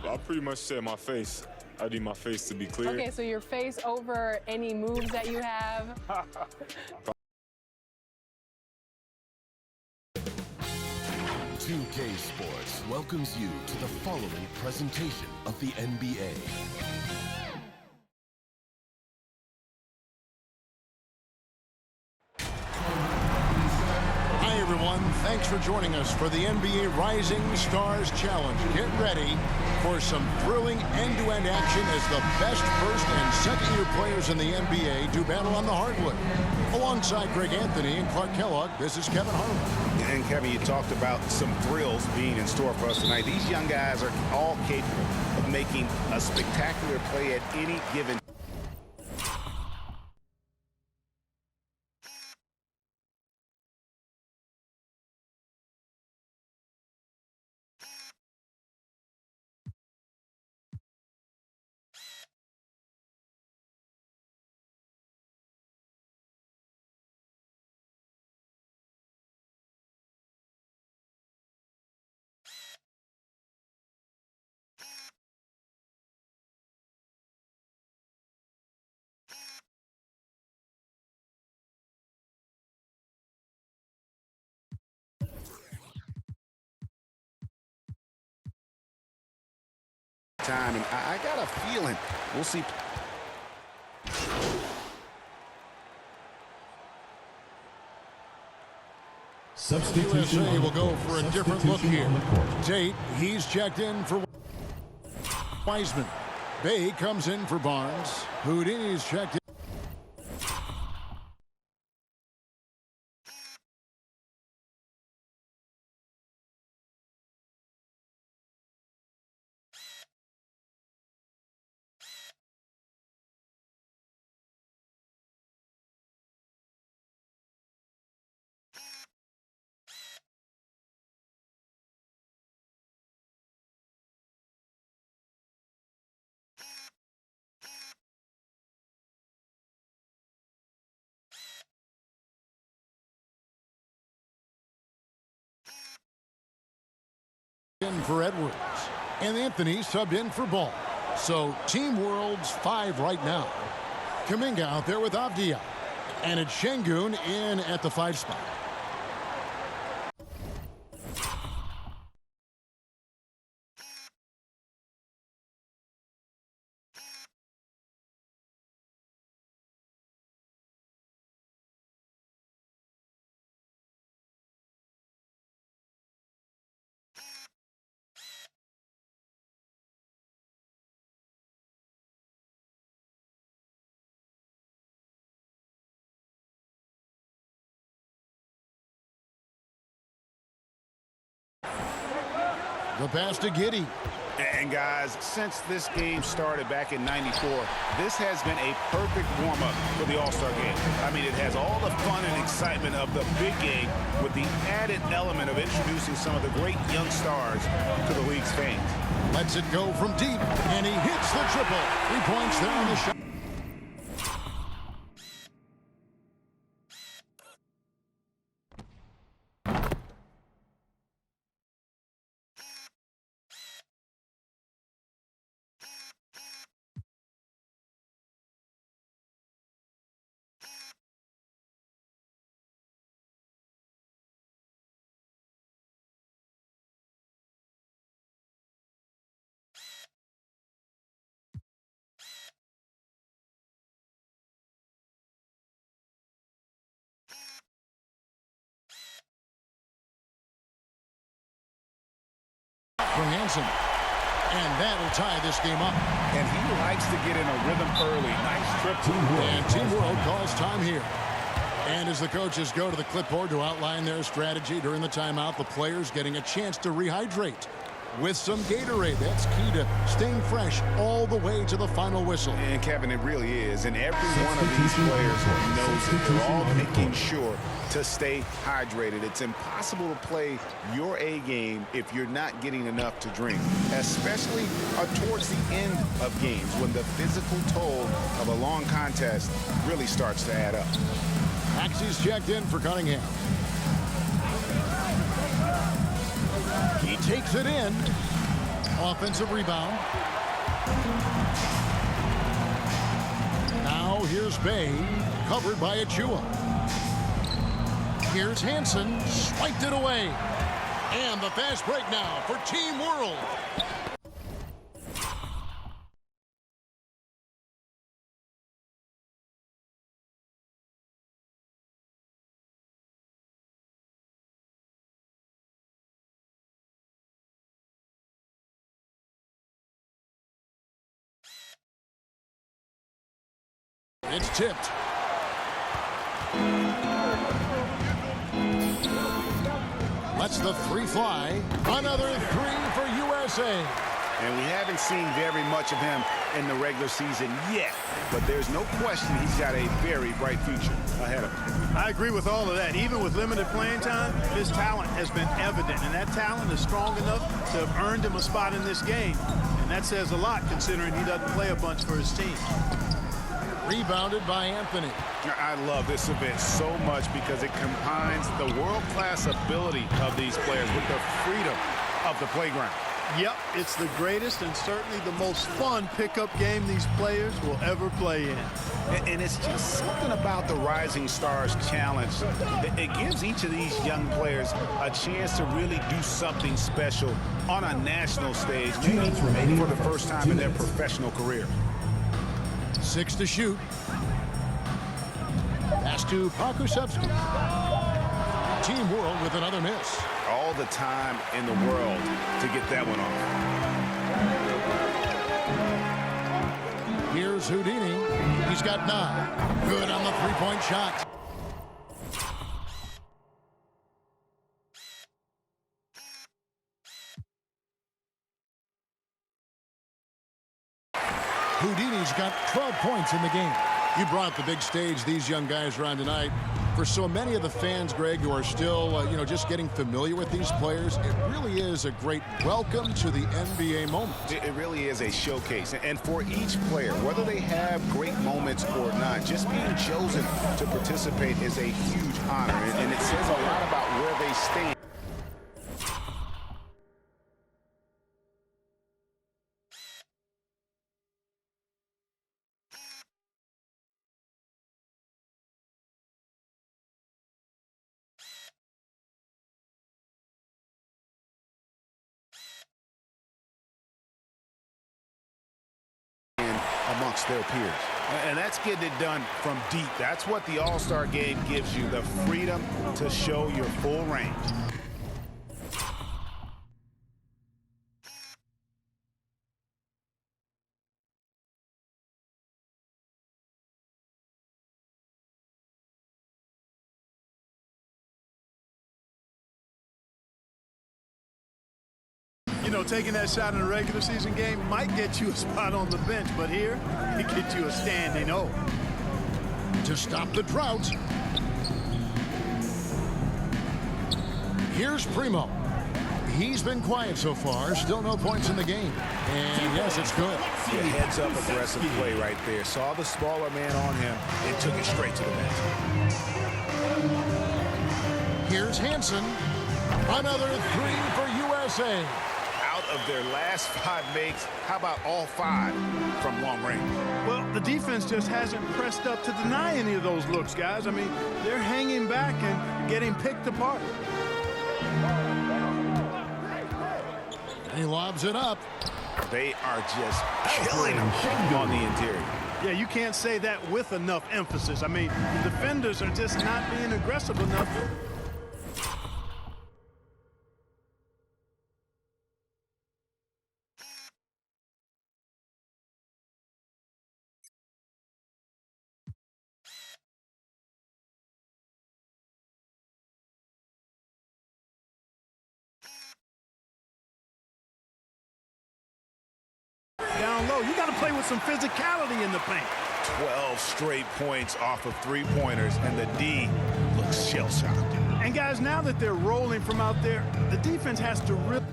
I pretty much said my face. I need my face to be clear. Okay, so your face over any moves that you have. 2K Sports welcomes you to the following presentation of the NBA. Hi, everyone. Thanks for joining us for the NBA Rising Stars Challenge. Get ready for some thrilling end-to-end action as the best first and second-year players in the NBA do battle on the hardwood. Alongside Greg Anthony and Clark Kellogg, this is Kevin Harlan. And Kevin, you talked about some thrills being in store for us tonight. These young guys are all capable of making a spectacular play at any given time. And I got a feeling we'll see. USA will go for a different look here. Tate, he's checked in for Wiseman. Bay comes in for Barnes. Houdini's checked in. In for Edwards, and Anthony subbed in for Ball. So Team World's 5 right now. Kuminga out there with Avdia, and it's Şengün in at the 5 spot. The pass to Giddey. And guys, since this game started back in '94, this has been a perfect warm-up for the All-Star game. I mean, it has all the fun and excitement of the big game with the added element of introducing some of the great young stars to the league's fans. Lets it go from deep, and he hits the triple. 3 points there on the shot. For Hansen, and that'll tie this game up. And he likes to get in a rhythm early. Nice trip to the world. And Team World calls time here. And as the coaches go to the clipboard to outline their strategy during the timeout, the players getting a chance to rehydrate with some Gatorade. That's key to staying fresh all the way to the final whistle. And Kevin, it really is. And every one of these players knows that they're all making sure to stay hydrated. It's impossible to play your A game if you're not getting enough to drink, especially towards the end of games when the physical toll of a long contest really starts to add up. Maxey's checked in for Cunningham. He takes it in. Offensive rebound. Now here's Bay, covered by Achua. Here's Hansen, swiped it away. And the fast break now for Team World. It's tipped. Lets the three fly. Another three for USA. And we haven't seen very much of him in the regular season yet. But there's no question he's got a very bright future ahead of him. I agree with all of that. Even with limited playing time, his talent has been evident. And that talent is strong enough to have earned him a spot in this game. And that says a lot considering he doesn't play a bunch for his team. Rebounded by Anthony. I love this event so much because it combines the world-class ability of these players with the freedom of the playground. Yep, it's the greatest and certainly the most fun pickup game these players will ever play in. And it's just something about the Rising Stars Challenge. It gives each of these young players a chance to really do something special on a national stage, maybe for the first time in their professional career. 6 to shoot. Pass to Pokusevski. Team World with another miss. All the time in the world to get that one off. Here's Houdini. He's got 9. Good on the three-point shot. Houdini's got 12 points in the game. You brought the big stage these young guys are on tonight. For so many of the fans, Greg, who are still, just getting familiar with these players, it really is a great welcome to the NBA moment. It really is a showcase. And for each player, whether they have great moments or not, just being chosen to participate is a huge honor. And it says a lot about where they stand. Amongst their peers. And that's getting it done from deep. That's what the All-Star game gives you, the freedom to show your full range. Taking that shot in a regular season game might get you a spot on the bench, but here, it gets you a standing O. To stop the drought. Here's Primo. He's been quiet so far. Still no points in the game. And yes, it's good. Yeah, heads-up aggressive play right there. Saw the smaller man on him and took it straight to the bench. Here's Hansen. Another three for USA. Out of their last 5 makes, how about all 5 from long range? Well, the defense just hasn't pressed up to deny any of those looks, guys. I mean, they're hanging back and getting picked apart. He lobs it up. They are just killing them on the interior. Yeah, you can't say that with enough emphasis. I mean, the defenders are just not being aggressive enough. Down low, you got to play with some physicality in the paint. 12 straight points off of 3-pointers, and the D looks shell-shocked. And guys, now that they're rolling from out there, the defense has to really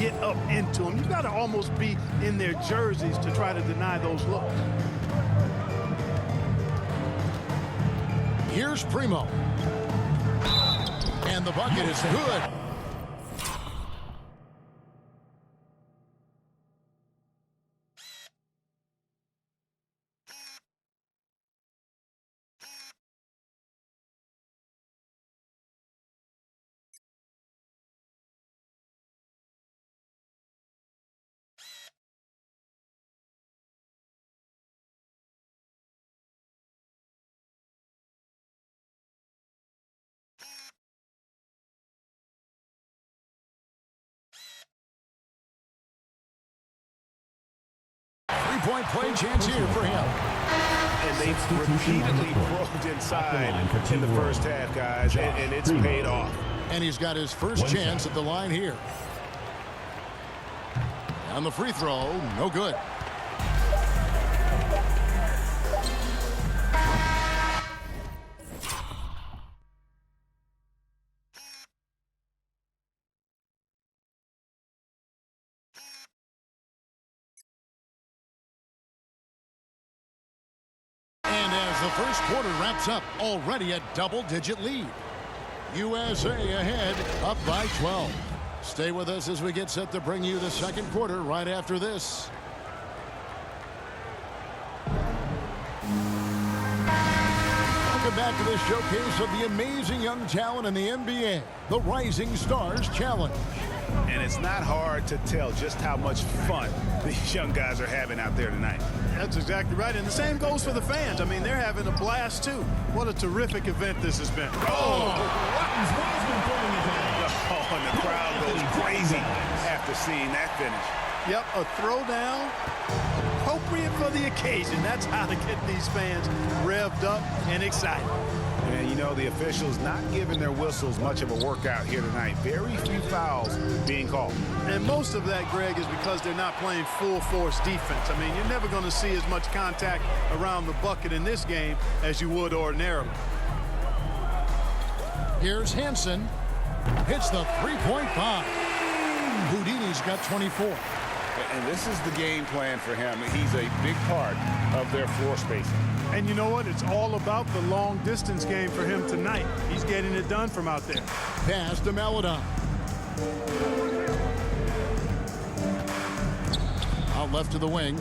get up into them. You got to almost be in their jerseys to try to deny those looks. Here's Primo. And the bucket is good. Three-point play chance here for him. And they've repeatedly probed inside in the first half, guys, and it's paid off. And he's got his first chance at the line here. On the free throw, no good. And as the first quarter wraps up, already a double-digit lead. USA ahead, up by 12. Stay with us as we get set to bring you the second quarter right after this. Welcome back to the showcase of the amazing young talent in the NBA, the Rising Stars Challenge. And it's not hard to tell just how much fun these young guys are having out there tonight. That's exactly right. And the same goes for the fans. I mean, they're having a blast, too. What a terrific event this has been. Oh, and the crowd goes crazy after seeing that finish. Yep, a throwdown, appropriate for the occasion. That's how to get these fans revved up and excited. And, you know, the officials not giving their whistles much of a workout here tonight. Very few fouls being called. And most of that, Greg, is because they're not playing full-force defense. I mean, you're never going to see as much contact around the bucket in this game as you would ordinarily. Here's Hansen. Hits the three-point bomb. Houdini's got 24. And this is the game plan for him. He's a big part of their floor spacing. And you know what? It's all about the long-distance game for him tonight. He's getting it done from out there. Pass to Maledon. Out left to the wing.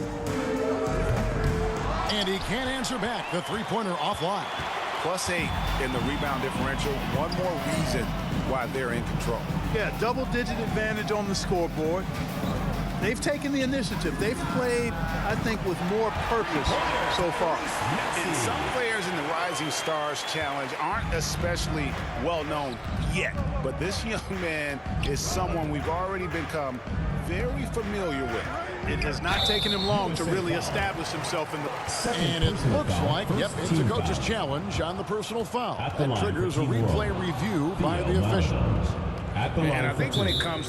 And he can't answer back. The three-pointer offline. +8 in the rebound differential. One more reason why they're in control. Yeah, double-digit advantage on the scoreboard. They've taken the initiative. They've played, I think, with more purpose so far. And some players in the Rising Stars Challenge aren't especially well-known yet. But this young man is someone we've already become very familiar with. It has not taken him long to really establish himself in the... And it looks like, yep, it's a coach's challenge on the personal foul. That triggers a replay review by the officials. And I think when it comes